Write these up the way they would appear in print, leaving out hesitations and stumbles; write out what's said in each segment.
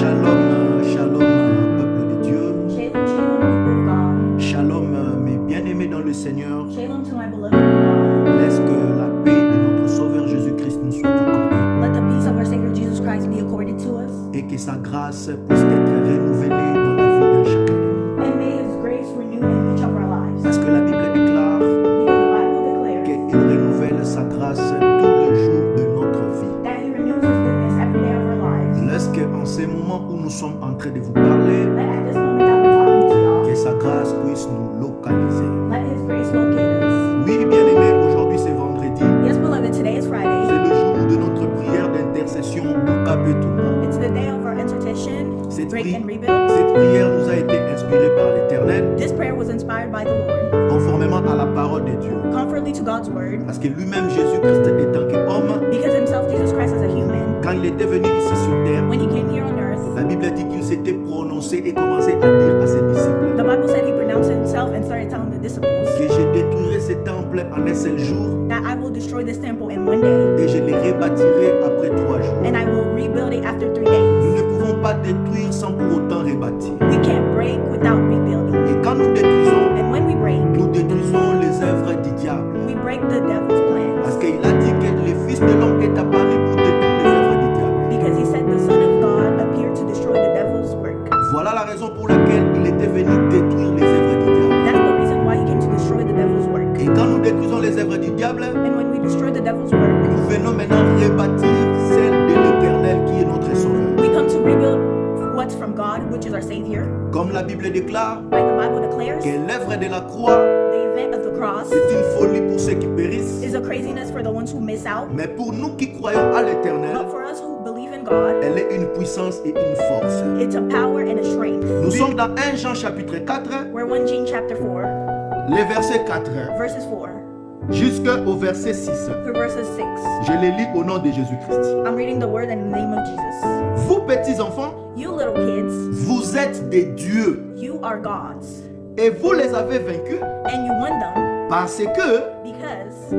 Shalom, shalom, peuple de Dieu. Shalom, shalom, people of God. Shalom, mes bien-aimés dans le Seigneur. Shalom to my beloved in God. Laisse que la paix de notre Sauveur Jésus-Christ nous soit accordée Let the peace of our Savior Jesus Christ be accorded to us. et que sa grâce puisse être renouvelée dans la vie d'un chacun de nous. And may His grace renew in each of our lives. Parce que la Bible déclare Because the Bible declares qu'il renouvelle sa grâce tous les jours de notre vie. that He renews His goodness every day of our lives. Laisse qu'en ces moments où nous sommes en train de vous parler, Let at this moment that we're talking to y'all, que sa grâce puisse nous localiser. let His grace locate us. Oui, bien-aimés, aujourd'hui c'est vendredi. Yes, beloved, today is C'est Friday. le jour de notre prière d'intercession Bukapetuba. It's the day of our intercession, break and rebuild. Cette prière nous a été inspirée par l'Éternel, This prayer was inspired by the Lord, conformément à la parole de Dieu. conformably to God's word, Parce que lui-même, Jésus-Christ, étant qu'homme, because Himself, Jesus Christ, as a human, quand il était venu ici sur terre, when He came here on earth, la Bible dit qu'il s'était prononcé et commençait à dire à ses disciples the Bible said He pronounced Himself and started telling the disciples que je détruirai ce temple en un seul jour that I will destroy this temple in one day, et je le rebâtirai après 3 jours. and I will rebuild it after 3 days. Nous ne pouvons pas détruire sans pour autant rebâtir. We can't break without rebuilding. Et quand nous détruisons, And when we break, nous détruisons les œuvres du diable. we break the devil's Parce plans. qu'il a dit que le Fils de l'homme est apparu pour détruire les œuvres du diable. Because He said the Son of God appeared to destroy the devil's work. Voilà la raison pour laquelle il était venu détruire les œuvres du diable. That's the reason why He came to destroy the devil's work. Et quand nous détruisons les œuvres du diable, And when we destroy the devil's work, nous venons maintenant rebâtir celle de l'Éternel qui est notre Sauveur. we come to rebuild what's from God, which is our Savior. Comme la Bible déclare Like the Bible declares, que l'œuvre de la croix, the event of the cross c'est une folie pour ceux qui périssent. is a craziness for the ones who miss out. Mais pour nous qui croyons à l'Éternel, But for us who believe in God, elle est une puissance et une force. it's a power and a strength. Nous sommes dans 1 Jean chapitre 4, We're 1 John chapter 4, les versets 4 verses 4 jusqu'au verset 6. through verses 6. Je les lis au nom de Jésus-Christ. I'm reading the word in the name of Jesus. Vous petits enfants, You little kids, vous êtes des dieux you are gods, et vous les avez vaincus and you won them parce que because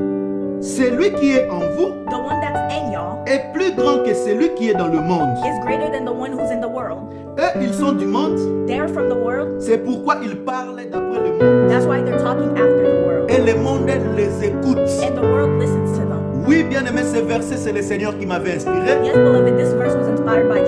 celui qui est en vous the one that's in y'all est plus grand que celui qui est dans le monde. is greater than the one who's in the world. Eux, ils sont du monde, They're from the world, c'est pourquoi ils parlent d'après le monde. that's why they're talking after the world, Et le monde les écoute. and the world listens to them. Oui, bien aimé, ce verset, c'est le Seigneur qui m'avait inspiré. Yes, beloved, this verse was inspired by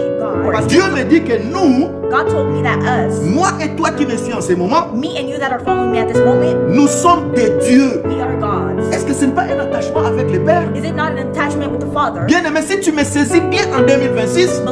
Parce God. que Dieu me dit que nous, God told me that us, moi et toi qui me suis en ce moment, me and you that are following me at this moment, nous sommes des dieux. we are gods. Est-ce que ce n'est pas un attachement avec le Père? Is it not an attachment with the Father? Bien aimé, si tu me saisis bien en 2026,